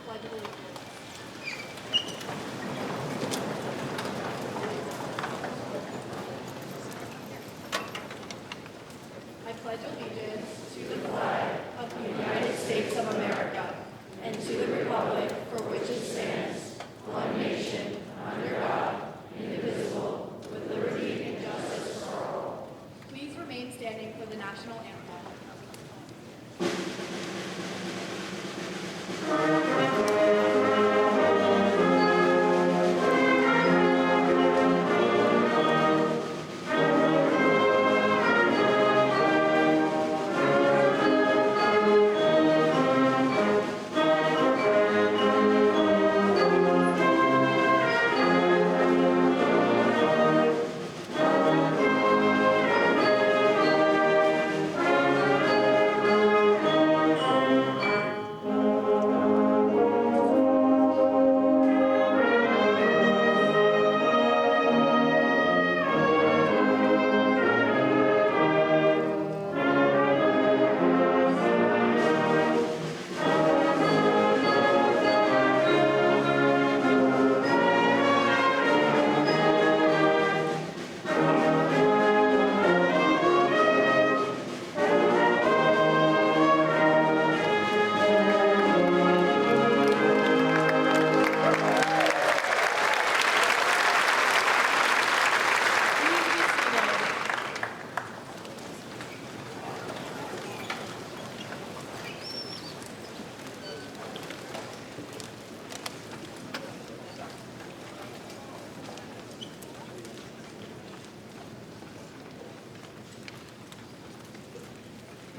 Pledge of Allegiance. I pledge allegiance to the flag of the United States of America and to the republic for which it stands, one nation, under God, indivisible, with liberty and justice for all. Please remain standing for the national anthem.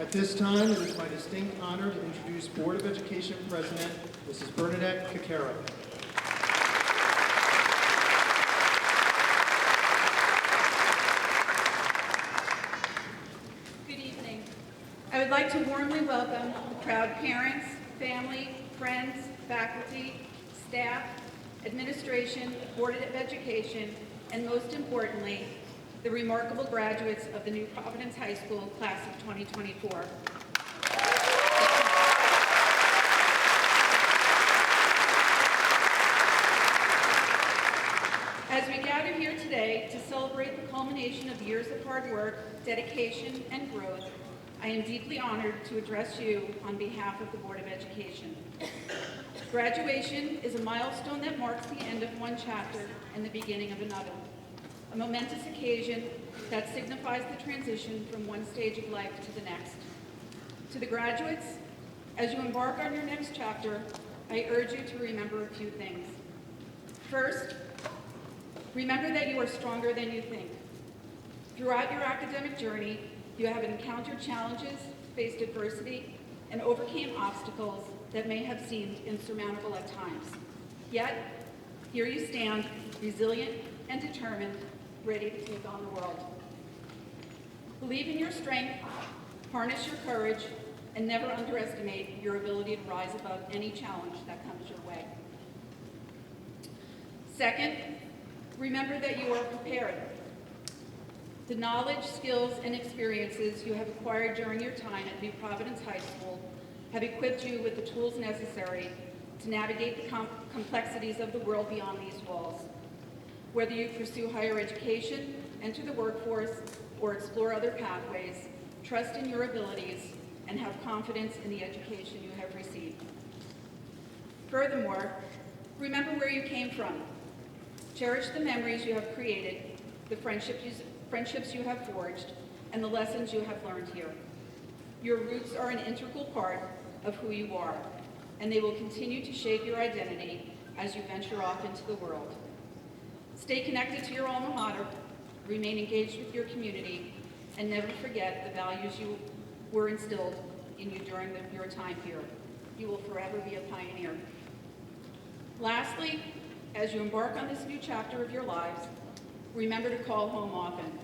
At this time, it is my distinct honor to introduce Board of Education President, Mrs. Bernadette Kakara. Good evening. I would like to warmly welcome the proud parents, family, friends, faculty, staff, administration, Board of Education, and most importantly, the remarkable graduates of the New Providence High School class of 2024. As we gather here today to celebrate the culmination of years of hard work, dedication, and growth, I am deeply honored to address you on behalf of the Board of Education. Graduation is a milestone that marks the end of one chapter and the beginning of another. A momentous occasion that signifies the transition from one stage of life to the next. To the graduates, as you embark on your next chapter, I urge you to remember a few things. First, remember that you are stronger than you think. Throughout your academic journey, you have encountered challenges, faced adversity, and overcame obstacles that may have seemed insurmountable at times. Yet, here you stand, resilient and determined, ready to take on the world. Believe in your strength, harness your courage, and never underestimate your ability to rise above any challenge that comes your way. Second, remember that you are prepared. The knowledge, skills, and experiences you have acquired during your time at New Providence High School have equipped you with the tools necessary to navigate the complexities of the world beyond these walls. Whether you pursue higher education, enter the workforce, or explore other pathways, trust in your abilities and have confidence in the education you have received. Furthermore, remember where you came from. Cherish the memories you have created, the friendships you have forged, and the lessons you have learned here. Your roots are an integral part of who you are, and they will continue to shape your identity as you venture off into the world. Stay connected to your alma mater, remain engaged with your community, and never forget the values you were instilled in you during your time here. You will forever be a pioneer. Lastly, as you embark on this new chapter of your lives, remember to call home often.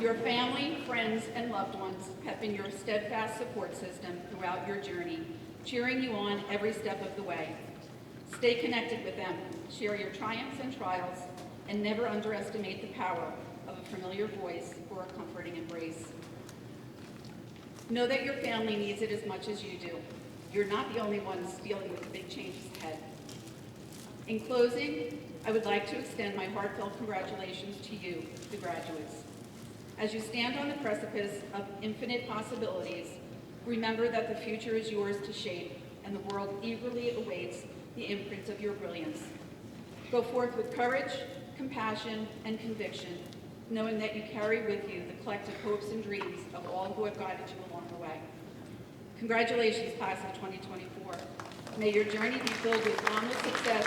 Your family, friends, and loved ones have been your steadfast support system throughout your journey, cheering you on every step of the way. Stay connected with them, share your triumphs and trials, and never underestimate the power of a familiar voice or a comforting embrace. Know that your family needs it as much as you do. you're not the only ones dealing with the big changes ahead. In closing, I would like to extend my heartfelt congratulations to you, the graduates. As you stand on the precipice of infinite possibilities, remember that the future is yours to shape, and the world eagerly awaits the imprint of your brilliance. Go forth with courage, compassion, and conviction, knowing that you carry with you the collective hopes and dreams of all who have guided you along the way. Congratulations, class of 2024. May your journey be filled with boundless success,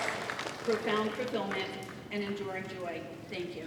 profound fulfillment, and enduring joy. Thank you.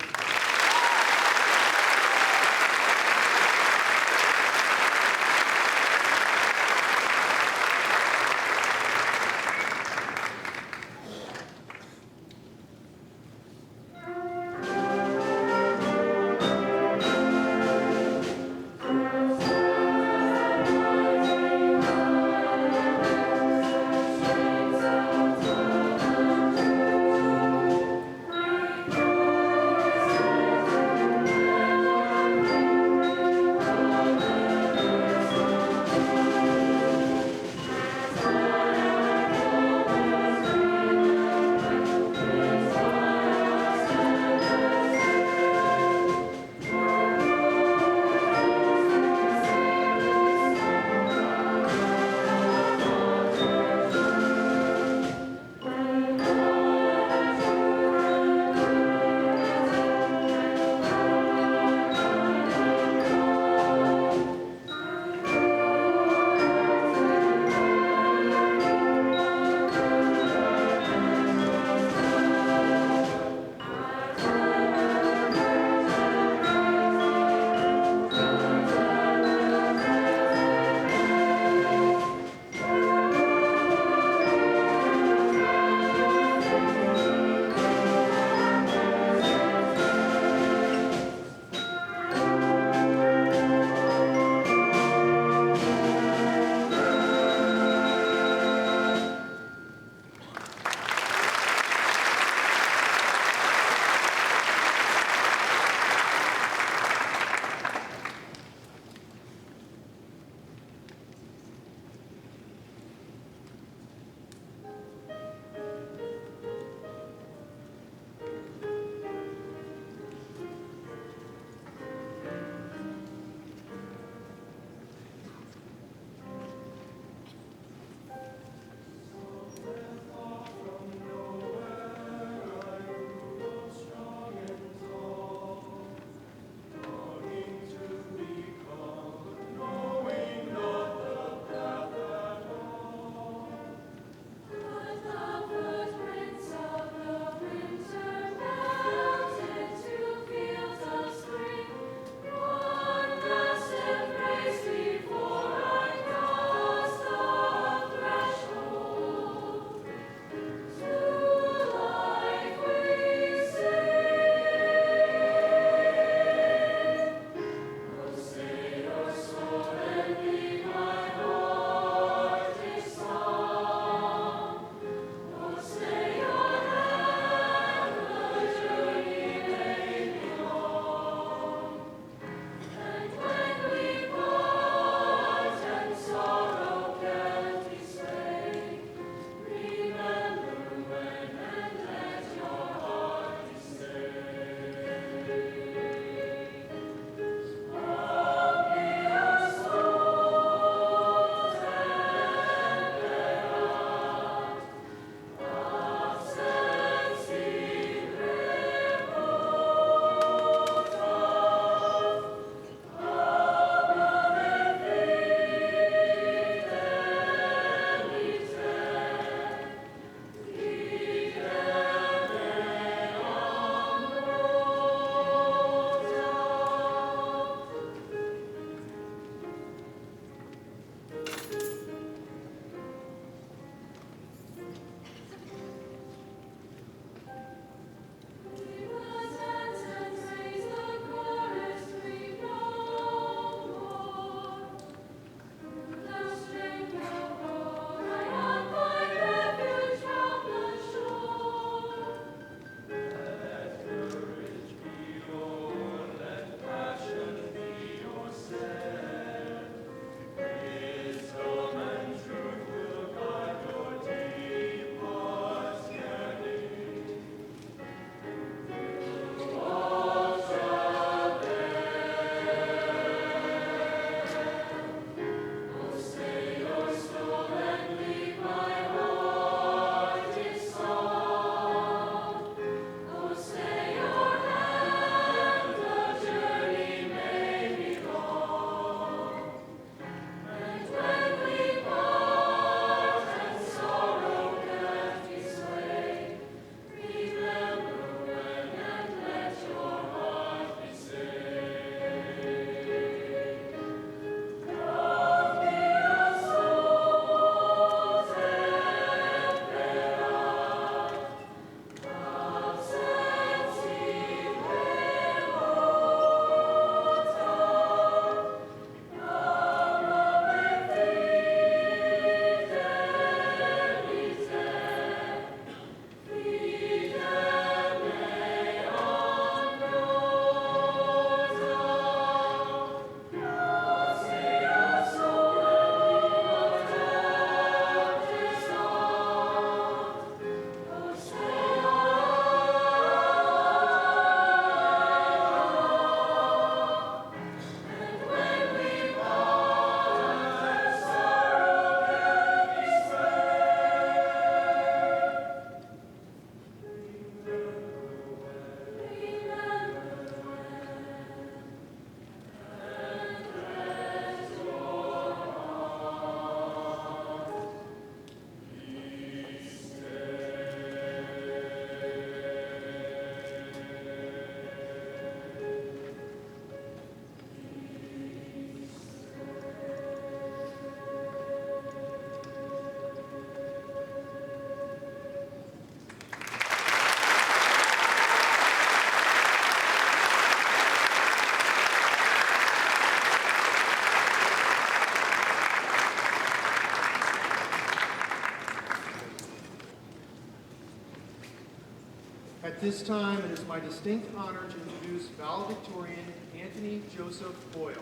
At this time, it is my distinct honor to introduce valedictorian Anthony Joseph Boyle.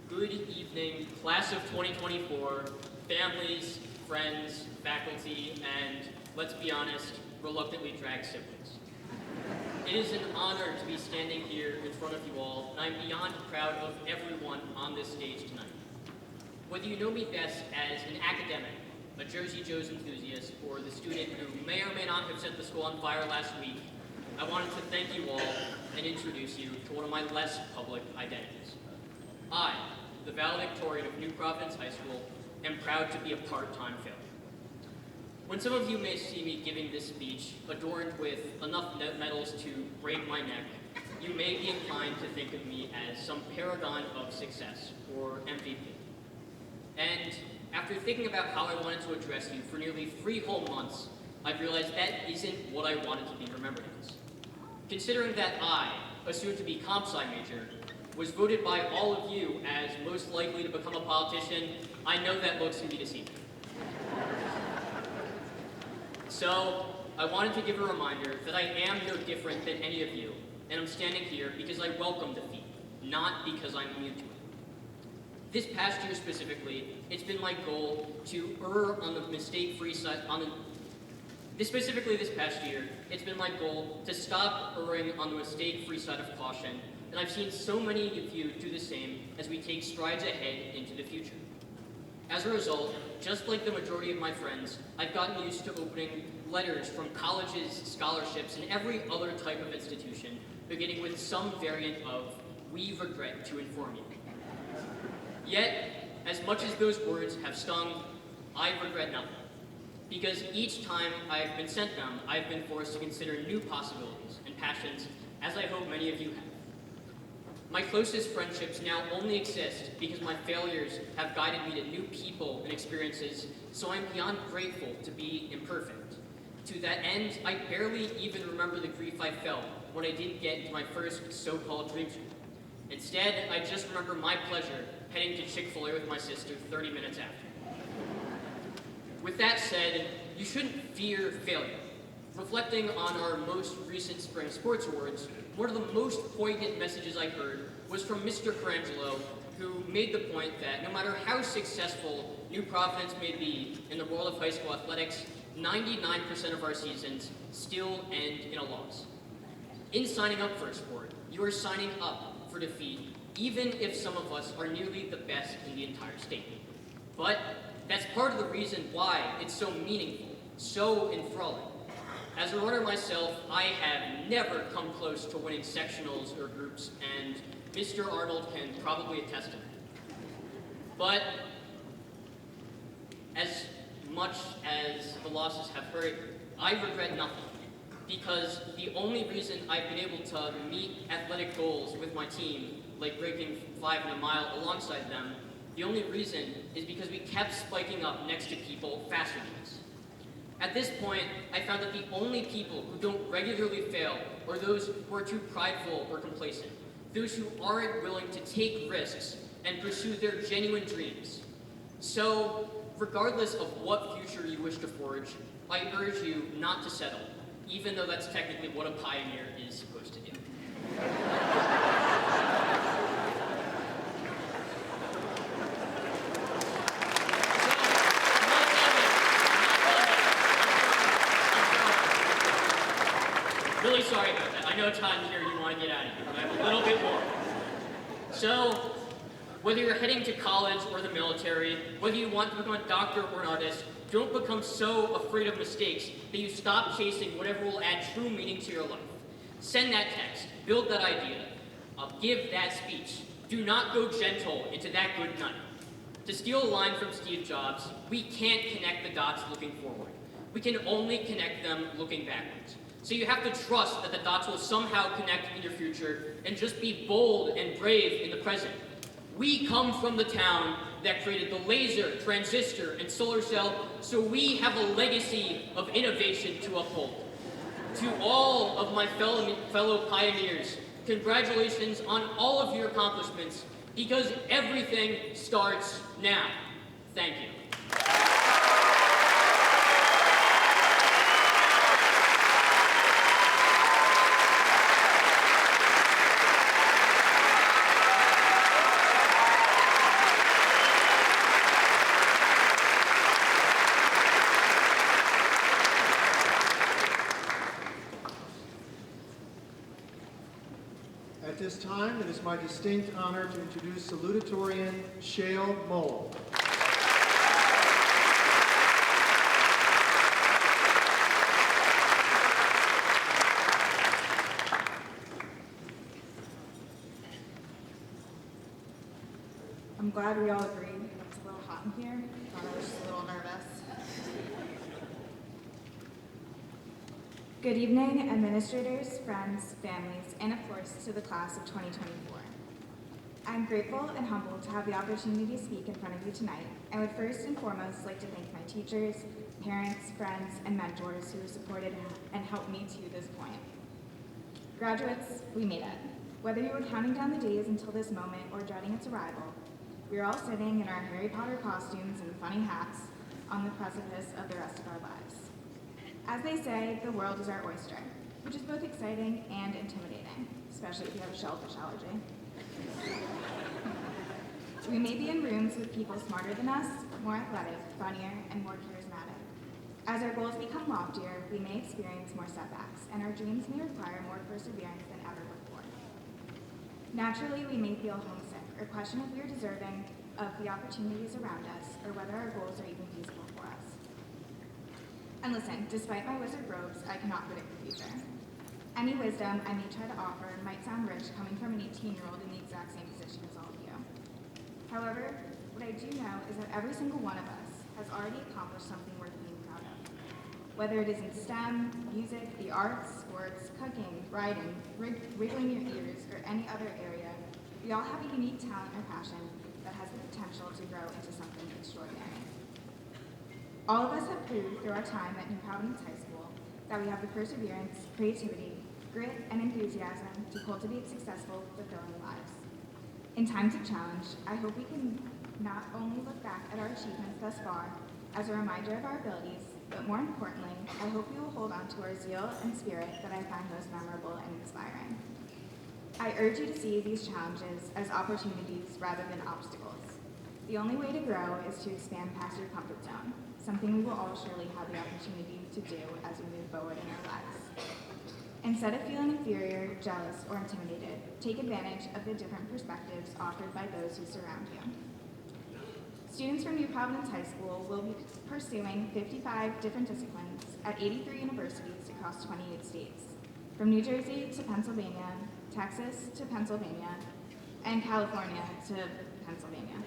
Good evening, class of 2024, families, friends, faculty, and, let's be honest, reluctantly dragged siblings. It is an honor to be standing here in front of you all, and I'm beyond proud of everyone on this stage tonight. Whether you know me best as an academic, a Jersey Joe's enthusiast, or the student who may or may not have set the school on fire last week, I wanted to thank you all and introduce you to one of my less public identities. I, the valedictorian of New Providence High School, am proud to be a part-time failure. When some of you may see me giving this speech adorned with enough medals to break my neck, you may be inclined to think of me as some paragon of success, or MVP. And after thinking about how I wanted to address you for nearly 3 whole months, I realized that isn't what I wanted to be remembered as. Considering that I, a soon-to-be comp-sci major, was voted by all of you as most likely to become a politician, I know that looks can be deceiving. So, I wanted to give a reminder that I am no different than any of you, and I'm standing here because I welcome defeat, not because I'm immune to it. This past year specifically, it's been my goal to err on the mistake-free side, this past year, it's been my goal to stop erring on the mistake-free side of caution, and I've seen so many of you do the same as we take strides ahead into the future. As a result, just like the majority of my friends, I've gotten used to opening letters from colleges, scholarships, and every other type of institution, beginning with some variant of, "We regret to inform you." Yet, as much as those words have stung, I regret nothing. Because each time I've been sent them, I've been forced to consider new possibilities and passions, as I hope many of you have. My closest friendships now only exist because my failures have guided me to new people and experiences, so I'm beyond grateful to be imperfect. To that end, I barely even remember the grief I felt when I didn't get into my first so-called dream school. Instead, I just remember my pleasure heading to Chick-fil-A with my sister 30 minutes after. With that said, you shouldn't fear failure. Reflecting on our most recent spring sports awards, one of the most poignant messages I heard was from Mr. Carangelo, who made the point that no matter how successful New Providence may be in the world of high school athletics, 99% of our seasons still end in a loss. In signing up for a sport, you are signing up for defeat, even if some of us are nearly the best in the entire state. But that's part of the reason why it's so meaningful, so enthralling. As a runner myself, I have never come close to winning sectionals or groups, and Mr. Arnold can probably attest to that. But as much as the losses have hurt, I regret nothing, because the only reason I've been able to meet athletic goals with my team, like breaking 5 in a mile alongside them, the only reason is because we kept spiking up next to people faster than us. At this point, I found that the only people who don't regularly fail are those who are too prideful or complacent, those who aren't willing to take risks and pursue their genuine dreams. So, regardless of what future you wish to forge, I urge you not to settle, even though that's technically what a pioneer is supposed to do. Really sorry about that. I know time here you want to get out of here, but I have a little bit more. So, whether you're heading to college or the military, whether you want to become a doctor or an artist, don't become so afraid of mistakes that you stop chasing whatever will add true meaning to your life. Send that text, build that idea, give that speech. Do not go gentle into that good night. To steal a line from Steve Jobs, we can't connect the dots looking forward. We can only connect them looking backwards. So you have to trust that the dots will somehow connect in your future and just be bold and brave in the present. We come from the town that created the laser, transistor, and solar cell, so we have a legacy of innovation to uphold. To all of my fellow pioneers, congratulations on all of your accomplishments, because everything starts now. Thank you. At this time, it is my distinct honor to introduce salutatorian Shale Mole. I'm glad we all agreed. It's a little hot in here. Thought I was just a little nervous. Good evening, administrators, friends, families, and of course, to the class of 2024. I'm grateful and humbled to have the opportunity to speak in front of you tonight. I would first and foremost like to thank my teachers, parents, friends, and mentors who have supported and helped me to this point. Graduates, we made it. Whether you were counting down the days until this moment or dreading its arrival, we are all sitting in our Harry Potter costumes and funny hats on the precipice of the rest of our lives. As they say, the world is our oyster, which is both exciting and intimidating, especially if you have a shellfish allergy. We may be in rooms with people smarter than us, more athletic, funnier, and more charismatic. As our goals become loftier, we may experience more setbacks, and our dreams may require more perseverance than ever before. Naturally, we may feel homesick or question if we are deserving of the opportunities around us or whether our goals are even feasible for us. And listen, despite my wizard robes, I cannot predict the future. Any wisdom I may try to offer might sound rich coming from an 18-year-old in the exact same position as all of you. However, what I do know is that every single one of us has already accomplished something worth being proud of. Whether it is in STEM, music, the arts, sports, cooking, writing, wiggling your ears, or any other area, we all have a unique talent or passion that has the potential to grow into something extraordinary. All of us have proved through our time at New Providence High School that we have the perseverance, creativity, grit, and enthusiasm to cultivate successful, fulfilling lives. In times of challenge, I hope we can not only look back at our achievements thus far as a reminder of our abilities, but more importantly, I hope we will hold on to our zeal and spirit that I find most memorable and inspiring. I urge you to see these challenges as opportunities rather than obstacles. The only way to grow is to expand past your comfort zone, something we will all surely have the opportunity to do as we move forward in our lives. Instead of feeling inferior, jealous, or intimidated, take advantage of the different perspectives offered by those who surround you. Students from New Providence High School will be pursuing 55 different disciplines at 83 universities across 28 states, from New Jersey to Pennsylvania, Texas to Pennsylvania, and California to Pennsylvania.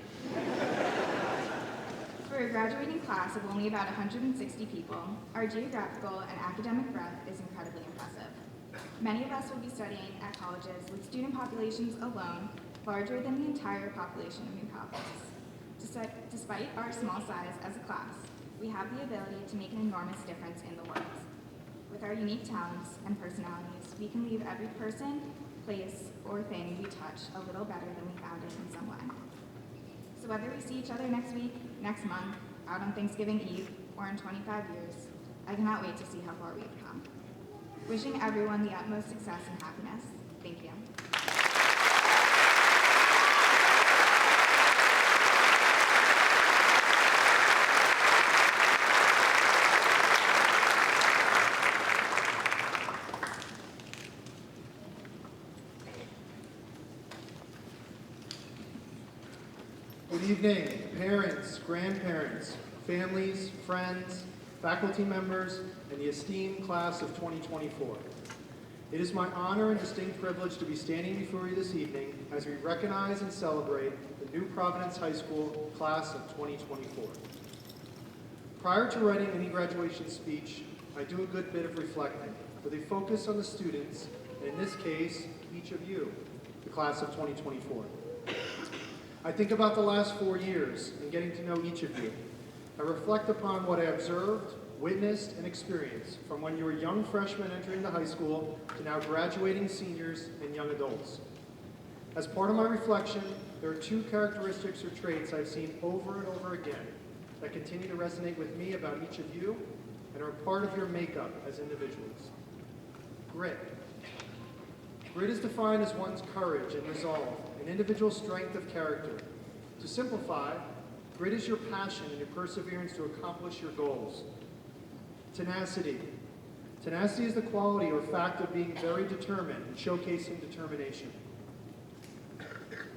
For a graduating class of only about 160 people, our geographical and academic breadth is incredibly impressive. Many of us will be studying at colleges with student populations alone larger than the entire population of New Providence. Despite our small size as a class, we have the ability to make an enormous difference in the world. With our unique talents and personalities, we can leave every person, place, or thing we touch a little better than we found it in some way. So whether we see each other next week, next month, out on Thanksgiving Eve, or in 25 years, I cannot wait to see how far we have come. Wishing everyone the utmost success and happiness. Thank you. Good evening, parents, grandparents, families, friends, faculty members, and the esteemed class of 2024. It is my honor and distinct privilege to be standing before you this evening as we recognize and celebrate the New Providence High School class of 2024. Prior to writing any graduation speech, I do a good bit of reflecting with a focus on the students, and in this case, each of you, the class of 2024. I I think about the last 4 years and getting to know each of you. I reflect upon what I observed, witnessed, and experienced from when you were young freshmen entering the high school to now graduating seniors and young adults. As part of my reflection, there are 2 characteristics or traits I've seen over and over again that continue to resonate with me about each of you and are a part of your makeup as individuals. Grit. Grit is defined as one's courage and resolve, an individual strength of character. To simplify, grit is your passion and your perseverance to accomplish your goals. Tenacity. Tenacity is the quality or fact of being very determined and showcasing determination.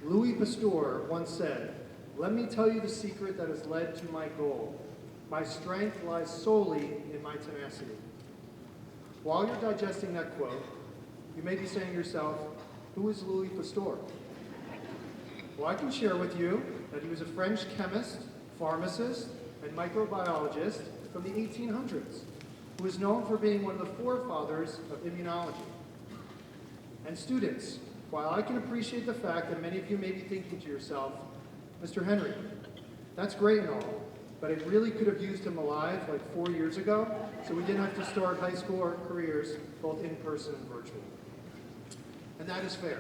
Louis Pasteur once said, "Let me tell you the secret that has led to my goal. My strength lies solely in my tenacity." While you're digesting that quote, you may be saying to yourself, who is Louis Pasteur? Well, I can share with you that he was a French chemist, pharmacist, and microbiologist from the 1800s, who is known for being one of the forefathers of immunology. And students, while I can appreciate the fact that many of you may be thinking to yourself, Mr. Henry, that's great and all, but I really could have used him alive like 4 years ago, so we didn't have to start high school or careers both in person and virtual. And that is fair.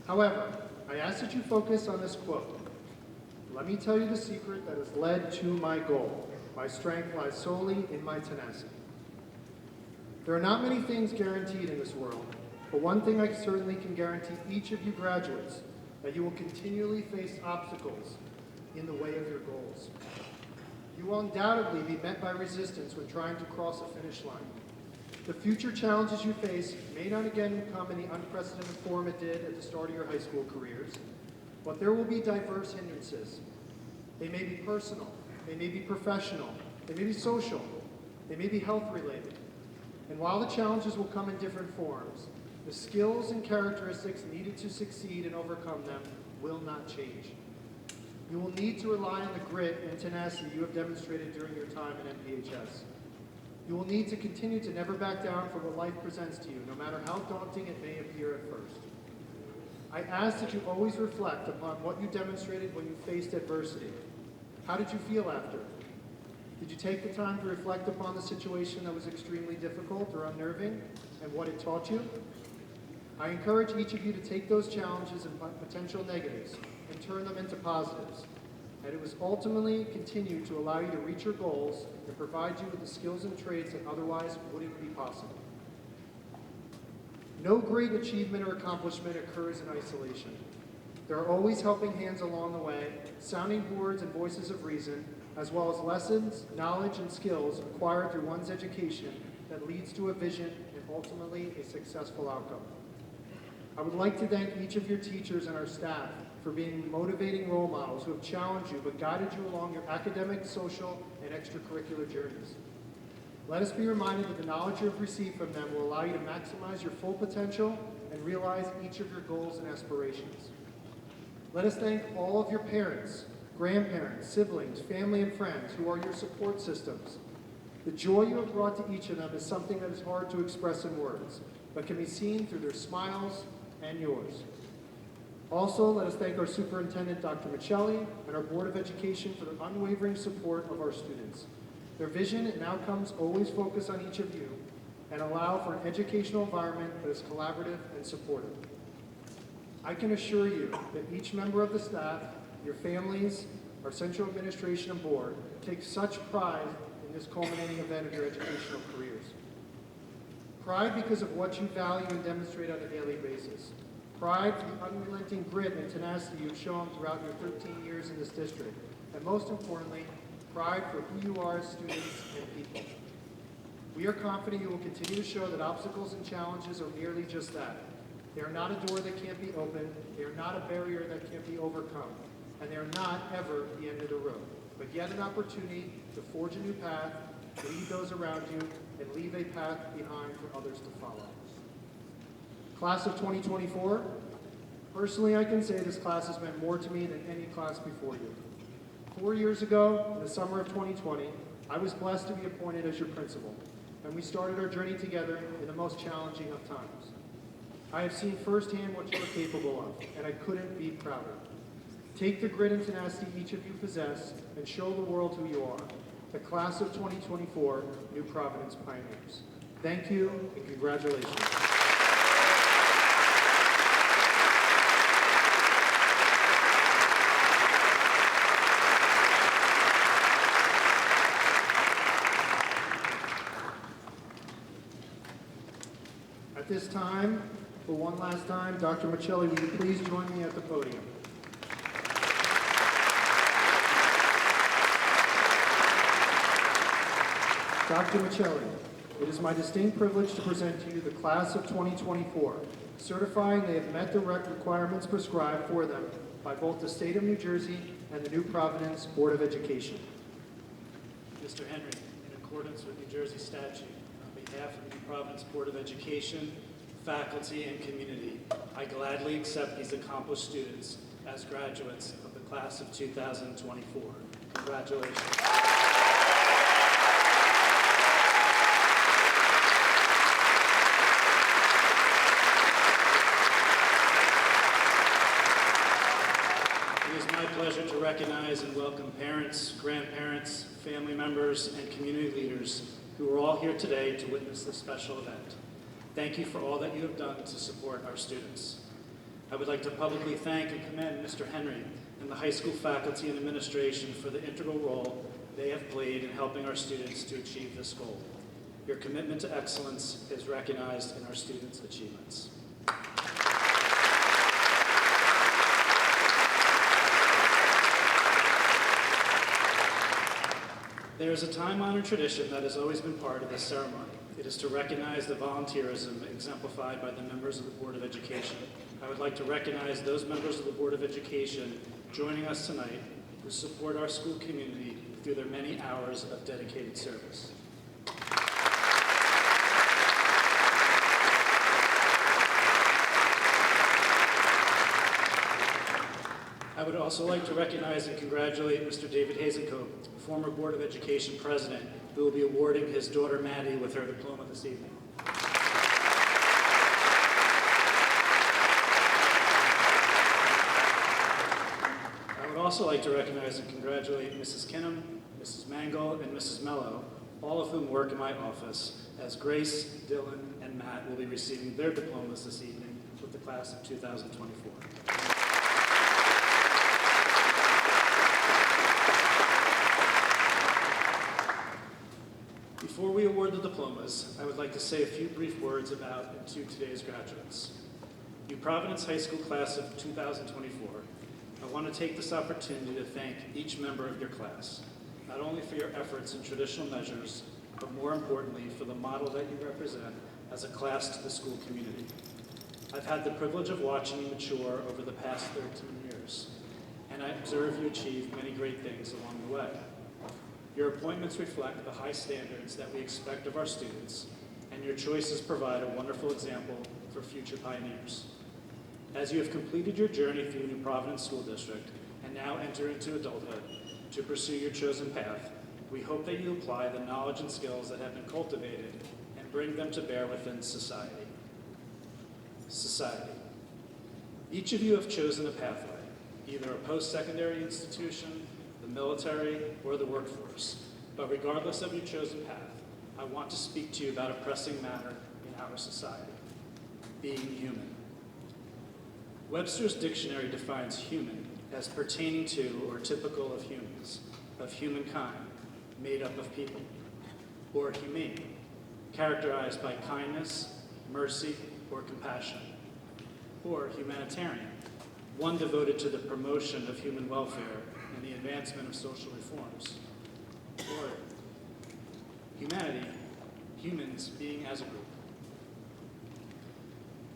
However, I ask that you focus on this quote. Let me tell you the secret that has led to my goal. My strength lies solely in my tenacity. There are not many things guaranteed in this world, but one thing I certainly can guarantee each of you graduates, that you will continually face obstacles in the way of your goals. You will undoubtedly be met by resistance when trying to cross a finish line. The future challenges you face may not again come in the unprecedented form it did at the start of your high school careers, but there will be diverse hindrances. They may be personal, they may be professional, they may be social, they may be health related. And while the challenges will come in different forms, the skills and characteristics needed to succeed and overcome them will not change. You will need to rely on the grit and tenacity you have demonstrated during your time at NPHS. You will need to continue to never back down from what life presents to you, no matter how daunting it may appear at first. I ask that you always reflect upon what you demonstrated when you faced adversity. How did you feel after? Did you take the time to reflect upon the situation that was extremely difficult or unnerving and what it taught you? I encourage each of you to take those challenges and potential negatives and turn them into positives. And it was ultimately continue to allow you to reach your goals and provide you with the skills and traits that otherwise wouldn't be possible. No great achievement or accomplishment occurs in isolation. There are always helping hands along the way, sounding boards and voices of reason, as well as lessons, knowledge, and skills acquired through one's education that leads to a vision and ultimately a successful outcome. I would like to thank each of your teachers and our staff for being motivating role models who have challenged you but guided you along your academic, social, and extracurricular journeys. Let us be reminded that the knowledge you have received from them will allow you to maximize your full potential and realize each of your goals and aspirations. Let us thank all of your parents, grandparents, siblings, family, and friends who are your support systems. The joy you have brought to each of them is something that is hard to express in words, but can be seen through their smiles and yours. Also, let us thank our Superintendent, Dr. Michelli, and our Board of Education for their unwavering support of our students. Their vision and outcomes always focus on each of you and allow for an educational environment that is collaborative and supportive. I can assure you that each member of the staff, your families, our central administration and board take such pride in this culminating event of your educational careers. Pride because of what you value and demonstrate on a daily basis. Pride for the unrelenting grit and tenacity you've shown throughout your 13 years in this district. And most importantly, pride for who you are as students and people. We are confident you will continue to show that obstacles and challenges are merely just that. They are not a door that can't be opened, they are not a barrier that can't be overcome, and they are not ever the end of the road, but yet an opportunity to forge a new path, lead those around you, and leave a path behind for others to follow. Class of 2024, personally I can say this class has meant more to me than any class before you. 4 years ago, in the summer of 2020, I was blessed to be appointed as your principal, and we started our journey together in the most challenging of times. I have seen firsthand what you are capable of, and I couldn't be prouder. Take the grit and tenacity each of you possess and show the world who you are, the class of 2024 New Providence Pioneers. Thank you and congratulations. At this time, for one last time, Dr. Michelli, will you please join me at the podium? Dr. Michelli, it is my distinct privilege to present to you the class of 2024, certifying they have met the requirements prescribed for them by both the state of New Jersey and the New Providence Board of Education. Mr. Henry, in accordance with New Jersey statute, on behalf of the New Providence Board of Education, faculty, and community, I gladly accept these accomplished students as graduates of the class of 2024. Congratulations. It is my pleasure to recognize and welcome parents, grandparents, family members, and community leaders who are all here today to witness this special event. Thank you for all that you have done to support our students. I would like to publicly thank and commend Mr. Henry and the high school faculty and administration for the integral role they have played in helping our students to achieve this goal. Your commitment to excellence is recognized in our students' achievements. There is a time-honored tradition that has always been part of this ceremony. It is to recognize the volunteerism exemplified by the members of the Board of Education. I would like to recognize those members of the Board of Education joining us tonight who support our school community through their many hours of dedicated service. I would also like to recognize and congratulate Mr. David Hazencoat, former Board of Education President, who will be awarding his daughter Maddie with her diploma this evening. I would also like to recognize and congratulate Mrs. Kinham, Mrs. Mangle, and Mrs. Mello, all of whom work in my office, as Grace, Dylan, and Matt will be receiving their diplomas this evening with the class of 2024. Before we award the diplomas, I would like to say a few brief words about and to today's graduates. New Providence High School class of 2024, I want to take this opportunity to thank each member of your class, not only for your efforts in traditional measures, but more importantly for the model that you represent as a class to the school community. I've had the privilege of watching you mature over the past 13 years, and I observe you achieve many great things along the way. Your appointments reflect the high standards that we expect of our students, and your choices provide a wonderful example for future pioneers. As you have completed your journey through New Providence School District and now enter into adulthood to pursue your chosen path, we hope that you apply the knowledge and skills that have been cultivated and bring them to bear within society. Each of you have chosen a pathway, either a post-secondary institution, the military, or the workforce. But regardless of your chosen path, I want to speak to you about a pressing matter in our society: being human. Webster's dictionary defines human as pertaining to or typical of humans, of humankind, made up of people, or humane, characterized by kindness, mercy, or compassion, or humanitarian, one devoted to the promotion of human welfare and the advancement of social reforms, or humanity, humans being as a group.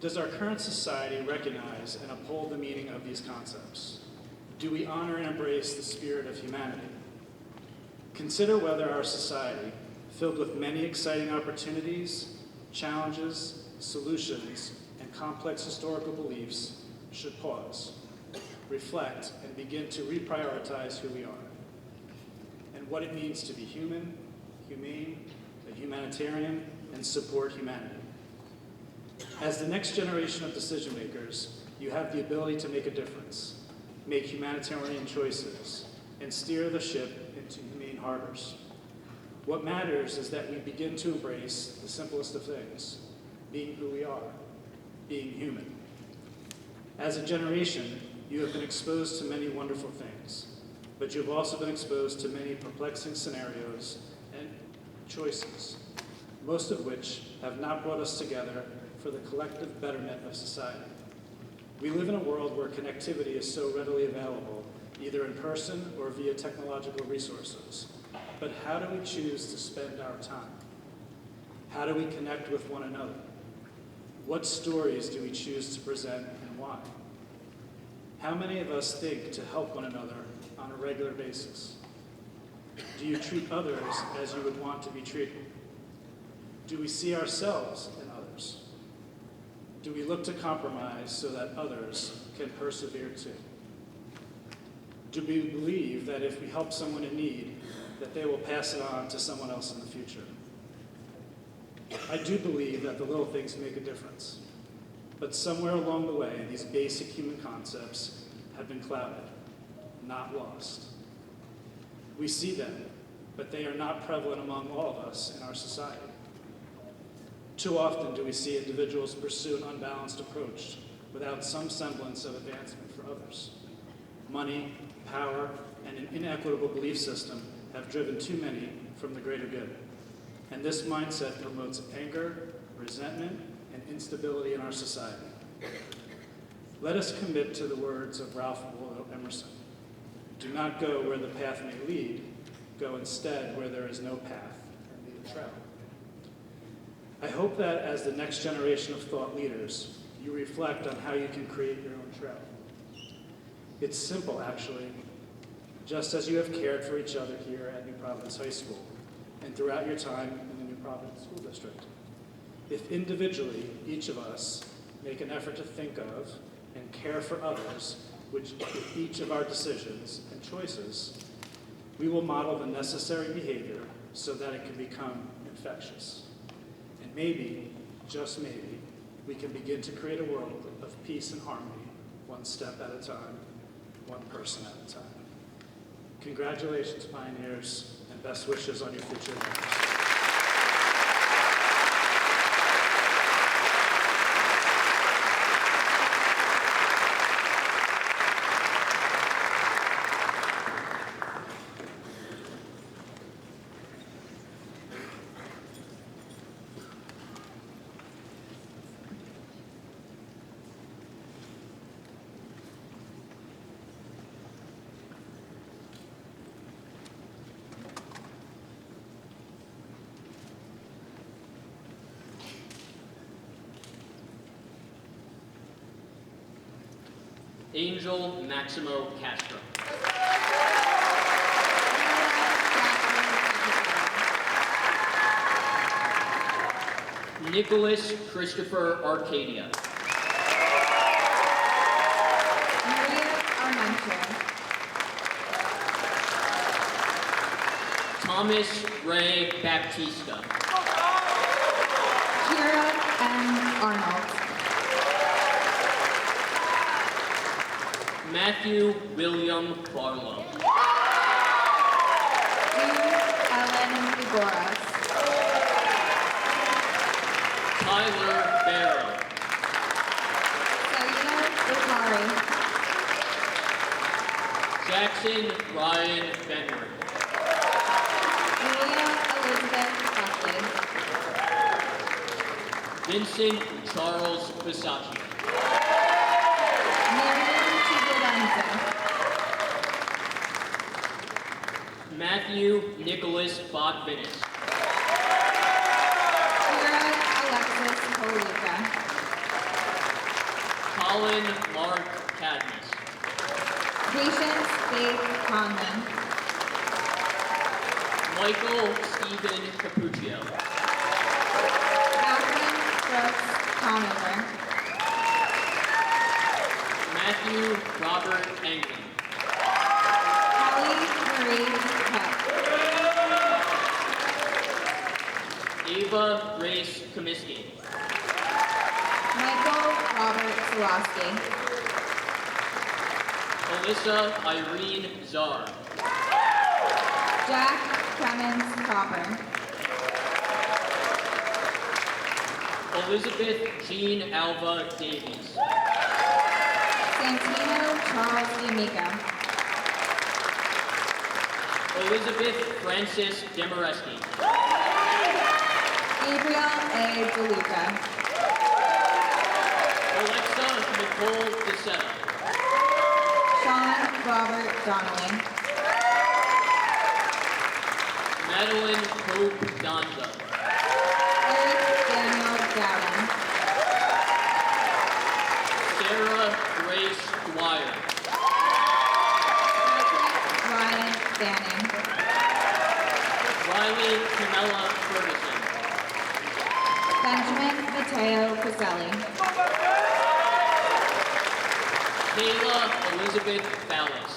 Does our current society recognize and uphold the meaning of these concepts? Do we honor and embrace the spirit of humanity? Consider whether our society, filled with many exciting opportunities, challenges, solutions, and complex historical beliefs, should pause, reflect, and begin to reprioritize who we are and what it means to be human, humane, a humanitarian, and support humanity. As the next generation of decision makers, you have the ability to make a difference. make humanitarian choices, and steer the ship into humane harbors. What matters is that we begin to embrace the simplest of things, being who we are, being human. As a generation, you have been exposed to many wonderful things, but you've also been exposed to many perplexing scenarios and choices, most of which have not brought us together for the collective betterment of society. We live in a world where connectivity is so readily available, either in person or via technological resources. But how do we choose to spend our time? How do we connect with one another? What stories do we choose to present and why? How many of us think to help one another on a regular basis? Do you treat others as you would want to be treated? Do we see ourselves in others? Do we look to compromise so that others can persevere too? Do we believe that if we help someone in need, that they will pass it on to someone else in the future? I do believe that the little things make a difference, but somewhere along the way, these basic human concepts have been clouded, not lost. We see them, but they are not prevalent among all of us in our society. Too often do we see individuals pursue an unbalanced approach without some semblance of advancement for others. Money, power, and an inequitable belief system have driven too many from the greater good. And this mindset promotes anger, resentment, and instability in our society. Let us commit to the words of Ralph Waldo Emerson. Do not go where the path may lead, go instead where there is no path, and leave a trail. I hope that as the next generation of thought leaders, you reflect on how you can create your own trail. It's simple, actually. Just as you have cared for each other here at New Providence High School and throughout your time in the New Providence School District. If individually, each of us make an effort to think of and care for others with each of our decisions and choices, we will model the necessary behavior so that it can become infectious. And maybe, just maybe, we can begin to create a world of peace and harmony, one step at a time, one person at a time. Congratulations, pioneers, and best wishes on your future endeavors. Angel Maximo Castro. Nicholas Christopher Arcadia. Maria Armento. Thomas Ray Baptista. Kira M. Arnold. Matthew William Barlow. Ellen Vigoras. Tyler Barrow. Selena Ukari. Jackson Ryan Benry. Julia Elizabeth Buckley. Vincent Charles Bisaccia. Miriam Tigorenza. Matthew Nicholas Botvinis. Kira Alexis Polika. Colin Mark Cadmus. Patience Faith Conlon. Michael Stephen Capuccio. Catherine Brooks Conover. Matthew Robert Englund. Holly Marie Peck. Ava Grace Comiskey. Michael Robert Swaski. Alyssa Irene Czar. Jack Clemens Copper. Elizabeth Jean Alva Davies. Santino Charles D'Amico. Elizabeth Francis Demoreski. Gabriel A. DeLuca. Alexa Nicole DeSetta. Sean Robert Donnelly. Madeline Hope Donza. Eric Daniel Dowden. Sarah Grace Dwyer. Patrick Ryan Banning. Riley Camilla Ferguson. Benjamin Mateo Caselli. Kayla Elizabeth Ballas.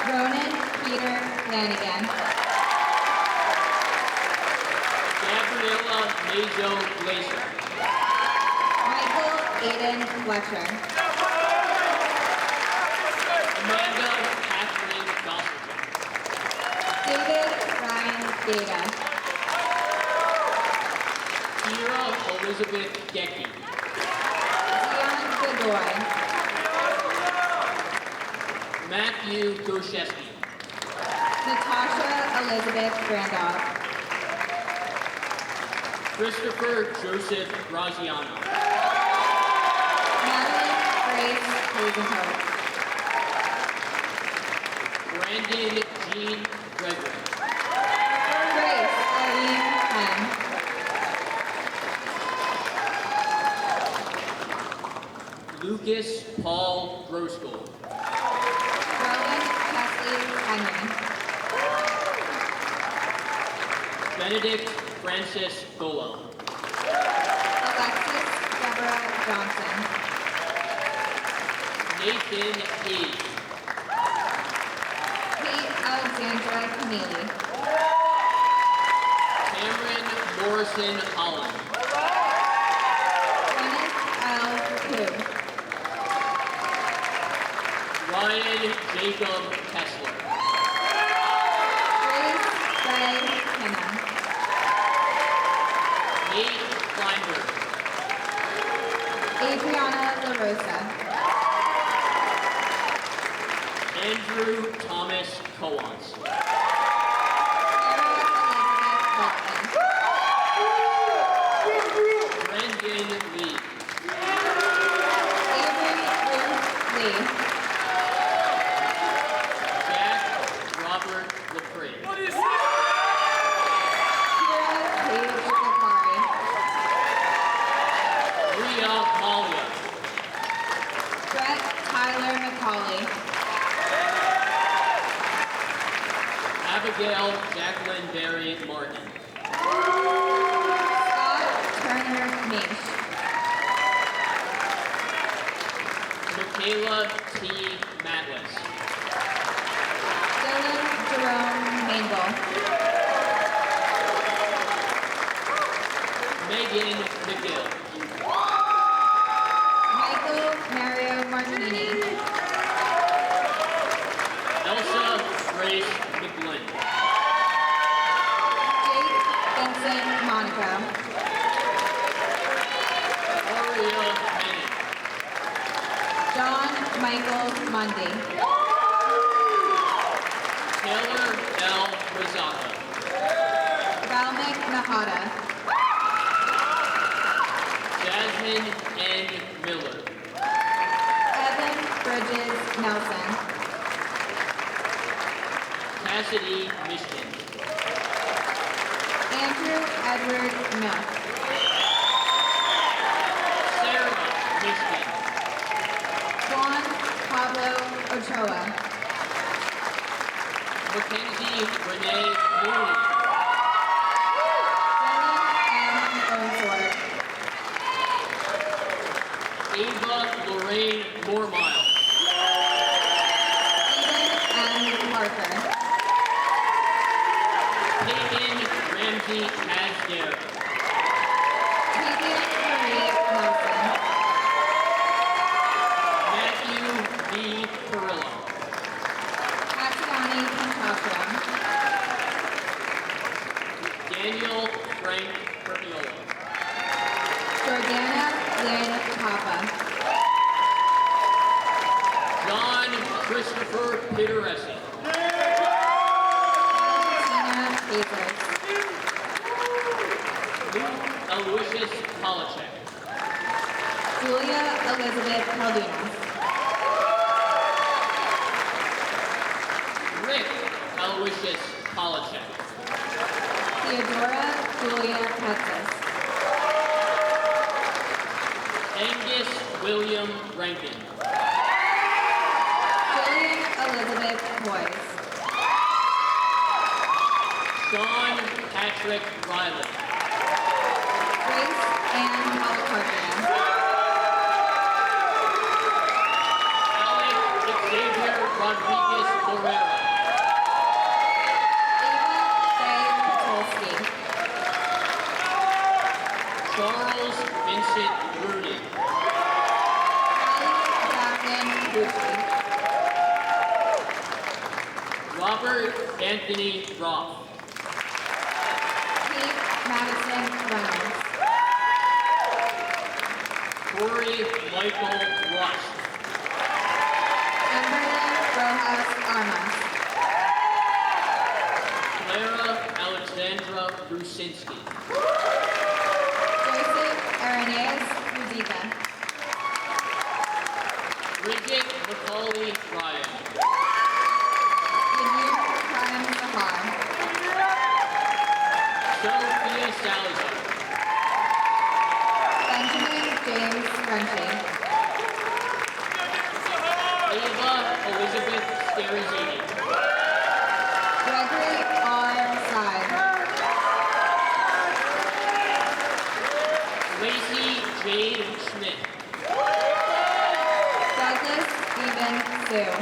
Ronan Peter Lanigan. Gabriella Majo Glazer. Michael Aiden Fletcher. Amanda Catherine Gosselton. David Ryan Data. Kira Elizabeth Gecky. Dion Godoy. Matthew Goshesky. Natasha Elizabeth Brandoff. Christopher Joseph Graziano. Madeline Grace Rosenholt. Brandon Jean Gregory. Grace Eileen Penn. Lucas Paul Groskell. Rowan Kesley Henry. Benedict Francis Golwell. Alexis Deborah Johnson. Nathan E. Kate Alexandra Keneally. Cameron Morrison Holland. Dennis L. Koo. Ryan Jacob Kessler. Grace Ray Kenna. Nate Kleinberg. Adriana LaRosa. Andrew Thomas Coans. Sarah Elizabeth Brendan Lee. Button. Avery Ruth Lee. Jack Robert LaPree. Kira Paige Zakari. Rhea Malia. Brett Tyler McCauley. Abigail Jacqueline Berry Martin. Scott Turner Mish. Michaela T. Matlis. Dylan Jerome Mangle. Megan McGill. Michael Mario Martini. Elsa Grace McGlynn. Jake Vincent Monaco. Aria Manning. John Michael Mundy. Taylor L. Rizaka. Valmik Nahata. Jasmine N. Miller. Evan Bridges Nelson. Cassidy Michigan. Andrew Edward Milk. Sarah Michigan. Juan Pablo Ochoa. Mackenzie Renee Mooney. Dylan M. Owenford. Ava Lorraine Moormile. Stephen M. Parker. Peyton Ramsey Hasdare. Vivian Marie Nelson. Matthew B. B. Carrillo. Matsiani Panchatra. Daniel Frank Perpiola. Jordana Lynn Papa. John Christopher Pitteresi. Valentina Bezos. Luke Aloysius Polachek. Julia Elizabeth Caldunas. Rick Aloysius Polachek. Theodora Julia Petsis. Angus William Rankin. Julian Elizabeth Boyce. Sean Patrick Riley. Grace Ann Malacarpia. Alec Xavier Rodriguez Morera. Ava Faye Patulski. Charles Vincent Rooney. Allie Jacqueline Bucci. Robert Anthony Roth. Kate Madison Reynolds. Corey Michael Rush. Amberlyn Rojas Armas. Clara Alexandra Brusinski. Joseph Arenas Ruzika. Bridget Macaulay Ryan. Yanir Prime Sahar. Sophia Salazar. Benjamin James Frenchie. Ava Elizabeth Sterizini. Gregory R. Side. Lacey Jade Schmidt. Douglas Stephen Sue.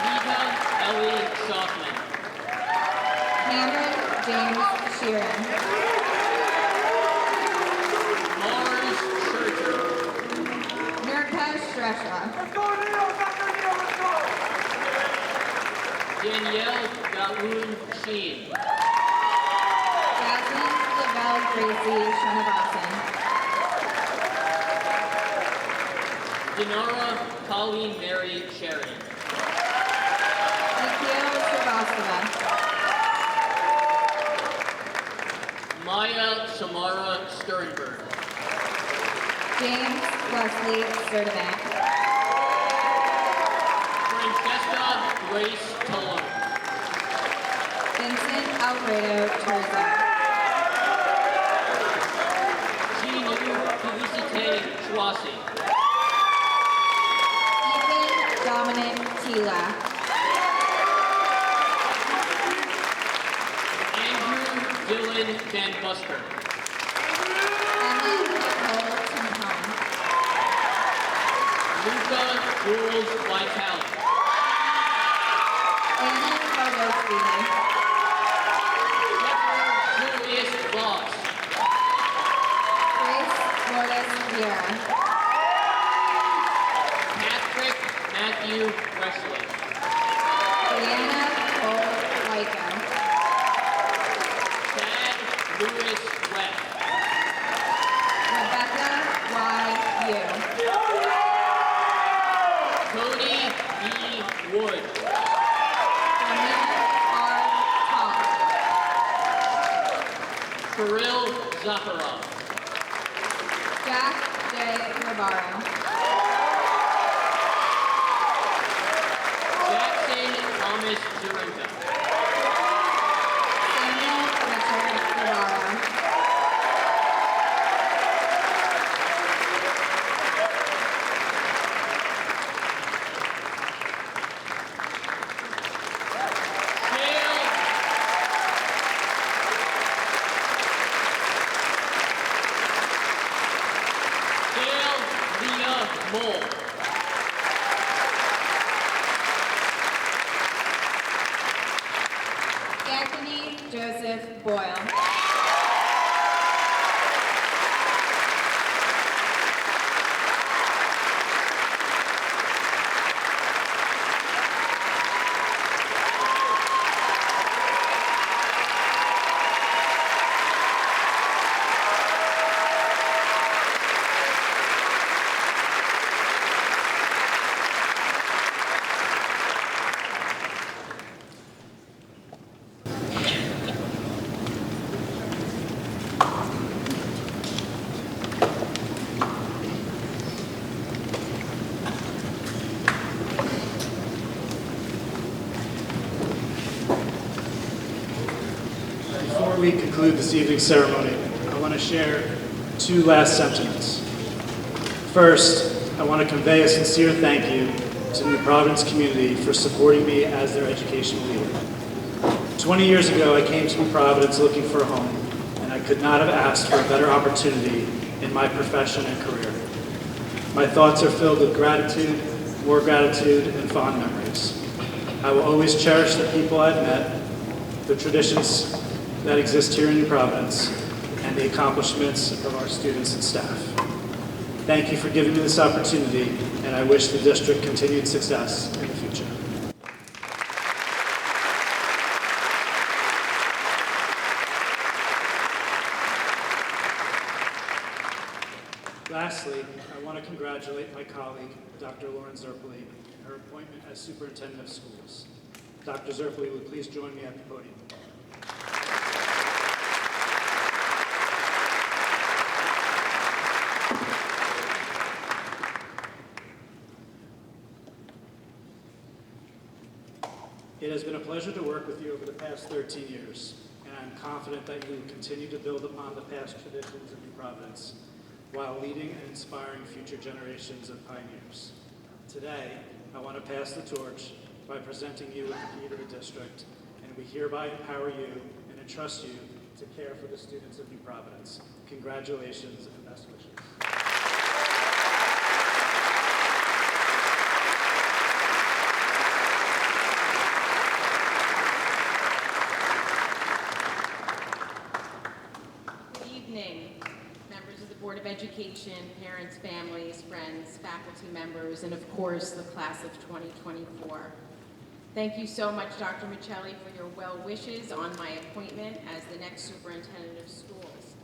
Nita Ellie Schaffman. Cameron James Sheeran. Mars Scherzer. Nurka Shresha. Danielle Gaoun Sheen. Jasmine Lavelle Gracie Srinivasan. Dinara Colleen Mary Sheridan. Nikhil Srivastava. Maya Samara Sternberg. James Wesley Sturdivant. Francesca Grace Talone. Vincent Alfredo Terza. Ginu Felicite Chouassi. Ethan Dominic Tila. Andrew Dylan Van Buster. Emma Nicole Timpone. Luca Jules Vitale. Anna Bogowski. Pepper Julius Voss. Grace Lourdes Vieira. Patrick Matthew Wesley. Brianna Cole Wyko. Chad Lewis Webb. Rebecca Y. Yu. Cody B. Wood. Samir R. Todd. Kirill Zakharov. Jack J. Navarro. Jackson Thomas Zurinka. Samuel Richard Navarro. Dale Leah Mole. conclude this evening's ceremony, I want to share two last sentiments. First, I want to convey a sincere thank you to the New Providence community for supporting me as their educational leader. 20 years ago, I came to New Providence looking for a home, and I could not have asked for a better opportunity in my profession and career. My thoughts are filled with gratitude, more gratitude, and fond memories. I will always cherish the people I've met, the traditions that exist here in New Providence, and the accomplishments of our students and staff. Thank you for giving me this opportunity, and I wish the district continued success in the future. Lastly, I want to congratulate my colleague, Dr. Lauren Zerpeli, in her appointment as Superintendent of Schools. Dr. Zerpeli, will you please join me at the podium? It has been a pleasure to work with you over the past 13 years, and I'm confident that you will continue to build upon the past traditions of New Providence while leading and inspiring future generations of pioneers. Today, I want to pass the torch by presenting you with the key to the district, and we hereby empower you and entrust you to care for the students of New Providence. Congratulations and best wishes. Board of Education, parents, families, friends, faculty members, and of course, the class of 2024. Thank you so much, Dr. Michelli, for your well wishes on my appointment as the next superintendent of schools.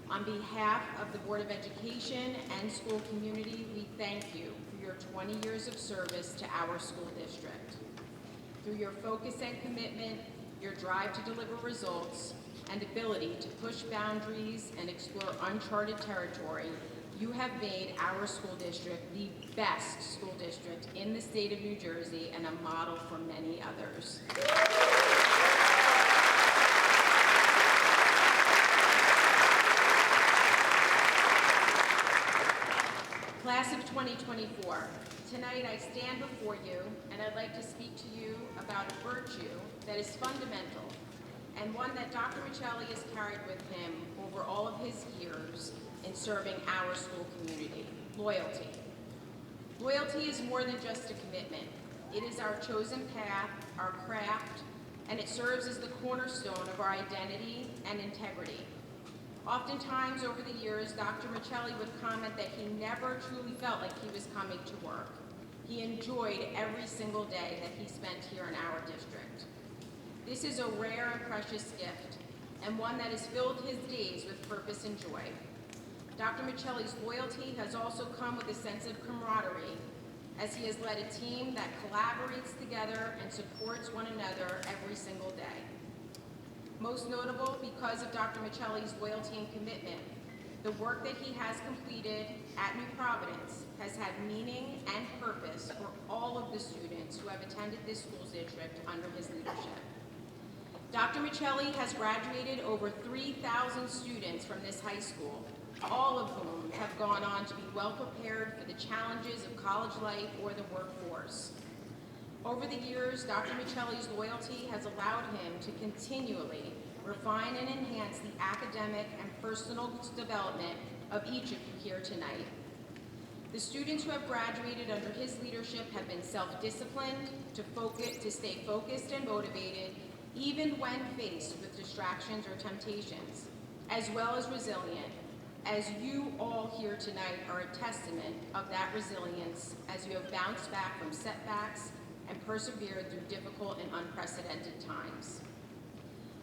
On behalf of the Board of Education and school community, we thank you for your 20 years of service to our school district. Through your focus and commitment, your drive to deliver results, and ability to push boundaries and explore uncharted territory, you have made our school district the best school district in the state of New Jersey and a model for many others. Class of 2024, tonight I stand before you and I'd like to speak to you about a virtue that is fundamental and one that Dr. Michelli has carried with him over all of his years in serving our school community: loyalty. Loyalty is more than just a commitment. It is our chosen path, our craft, and it serves as the cornerstone of our identity and integrity. Oftentimes over the years, Dr. Michelli would comment that he never truly felt like he was coming to work. He enjoyed every single day that he spent here in our district. This is a rare and precious gift, and one that has filled his days with purpose and joy. Dr. Michelli's loyalty has also come with a sense of camaraderie, as he has led a team that collaborates together and supports one another every single day. Most notable, because of Dr. Michelli's loyalty and commitment, the work that he has completed at New Providence has had meaning and purpose for all of the students who have attended this school district under his leadership. Dr. Michelli has graduated over 3,000 students from this high school, all of whom have gone on to be well prepared for the challenges of college life or the workforce. Over the years, Dr. Michelli's loyalty has allowed him to continually refine and enhance the academic and personal development of each of you here tonight. The students who have graduated under his leadership have been self-disciplined, to stay focused and motivated, even when faced with distractions or temptations, as well as resilient, as you all here tonight are a testament of that resilience as you have bounced back from setbacks and persevered through difficult and unprecedented times.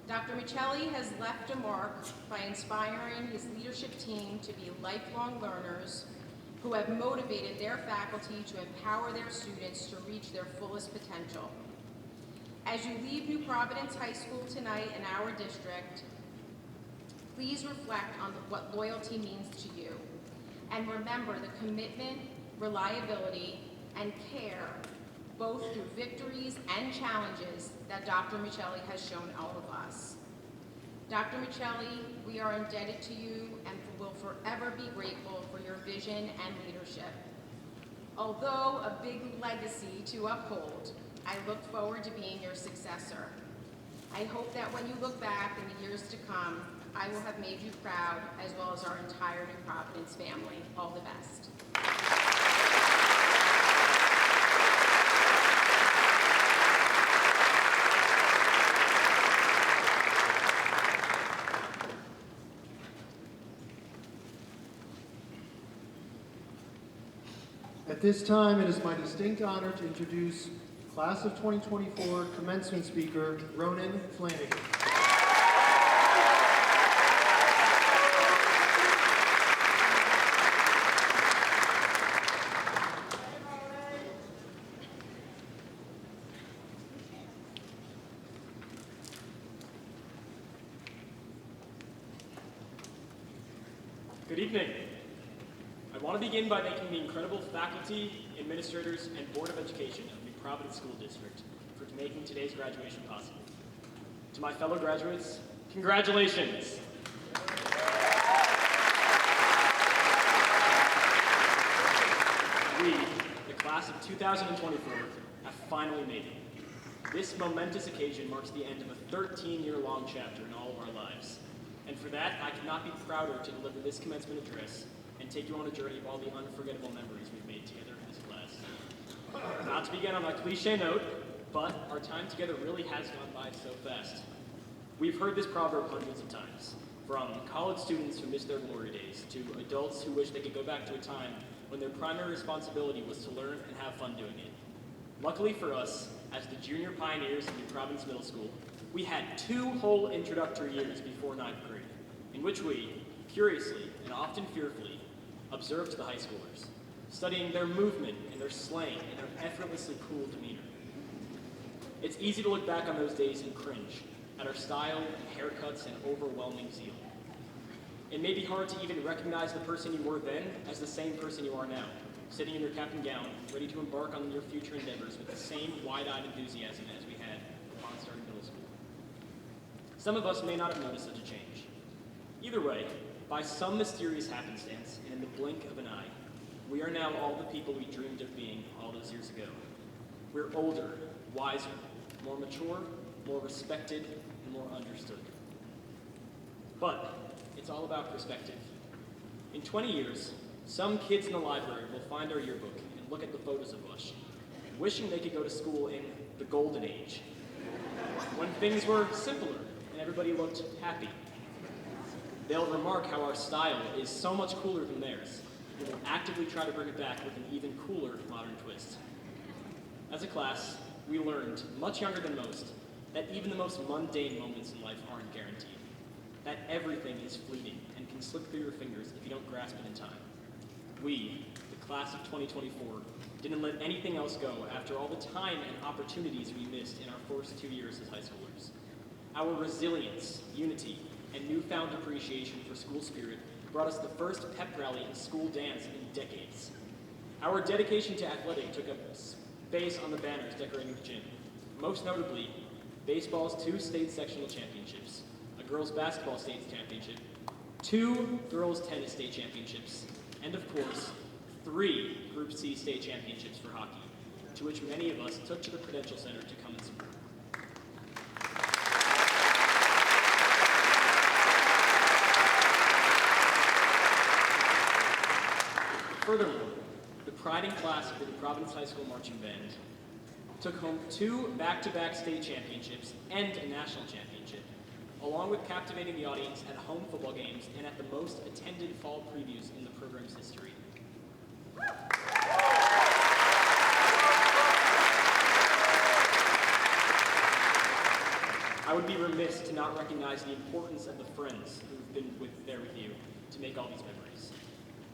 Dr. Michelli has left a mark by inspiring his leadership team to be lifelong learners who have motivated their faculty to empower their students to reach their fullest potential. As you leave New Providence High School tonight in our district, please reflect on what loyalty means to you, and remember the commitment, reliability, and care, both through victories and challenges, that Dr. Michelli has shown all of us. Dr. Michelli, we are indebted to you and will forever be grateful for your vision and leadership. Although a big legacy to uphold, I look forward to being your successor. I hope that when you look back in the years to come, I will have made you proud, as well as our entire New Providence family. All the best. At this time, it is my distinct honor to introduce Class of 2024 Commencement Speaker, Ronan Flanagan. Good evening. I want to begin by thanking the incredible faculty, administrators, and Board of Education of New Providence School District for making today's graduation possible. To my fellow graduates, congratulations! We, the class of 2024, have finally made it. This momentous occasion marks the end of a 13-year-long chapter in all of our lives. And for that, I could not be prouder to deliver this commencement address and take you on a journey of all the unforgettable memories we've made together in this class. Not to begin on a cliche note, but our time together really has gone by so fast. We've heard this proverb hundreds of times, from college students who miss their glory days to adults who wish they could go back to a time when their primary responsibility was to learn and have fun doing it. Luckily for us, as the junior pioneers of New Providence Middle School, we had 2 whole introductory years before 9th grade, in which we, curiously and often fearfully, observed the high schoolers, studying their movement and their slang and their effortlessly cool demeanor. It's easy to look back on those days and cringe at our style, haircuts, and overwhelming zeal. It may be hard to even recognize the person you were then as the same person you are now, sitting in your cap and gown, ready to embark on your future endeavors with the same wide-eyed enthusiasm as we had upon starting middle school. Some of us may not have noticed such a change. Either way, by some mysterious happenstance and in the blink of an eye, we are now all the people we dreamed of being all those years ago. We're older, wiser, more mature, more respected, and more understood. But it's all about perspective. In 20 years, some kids in the library will find our yearbook and look at the photos of us, wishing they could go to school in the golden age, when things were simpler and everybody looked happy. They'll remark how our style is so much cooler than theirs, and will actively try to bring it back with an even cooler modern twist. As a class, we learned, much younger than most, that even the most mundane moments in life aren't guaranteed. That everything is fleeting and can slip through your fingers if you don't grasp it in time. We, the class of 2024, didn't let anything else go after all the time and opportunities we missed in our first 2 years as high schoolers. Our resilience, unity, and newfound appreciation for school spirit brought us the first pep rally and school dance in decades. Our dedication to athletic took up space on the banners decorating the gym, most notably baseball's 2 state sectional championships, a girls basketball state championship, 2 girls tennis state championships, and of course, 3 Group C state championships for hockey, to which many of us took to the Prudential Center to come and support. Furthermore, the priding class of the Providence High School Marching Band took home 2 back-to-back state championships and a national championship, along with captivating the audience at home football games and at the most attended fall previews in the program's history. I would be remiss to not recognize the importance of the friends who've been there with you to make all these memories.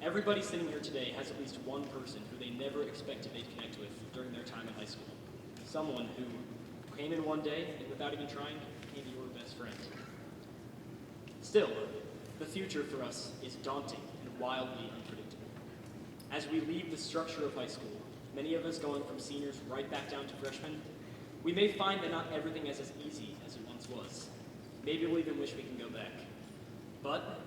Everybody sitting here today has at least one person who they never expected they'd connect with during their time in high school. Someone who came in one day and without even trying, became your best friend. Still, the future for us is daunting and wildly unpredictable. As we leave the structure of high school, many of us going from seniors right back down to freshmen, we may find that not everything is as easy as it once was. Maybe we'll even wish we can go back. But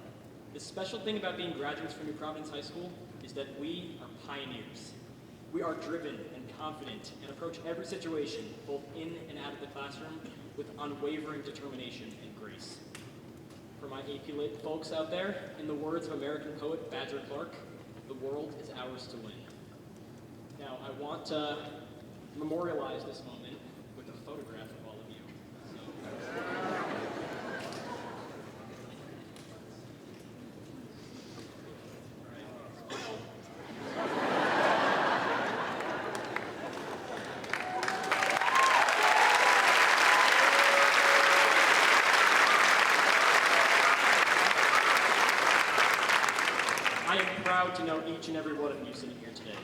the special thing about being graduates from New Providence High School is that we are pioneers. We are driven and confident and approach every situation, both in and out of the classroom, with unwavering determination and grace. For my AP Lit folks out there, in the words of American poet Badger Clark, the world is ours to win. Now, I want to memorialize this moment with a photograph of all of you. I am proud to know each and every one of you sitting here today.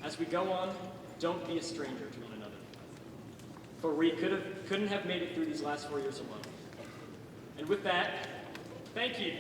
As we go on, don't be a stranger to one another. For we couldn't have made it through these last 4 years alone. And with that, thank you.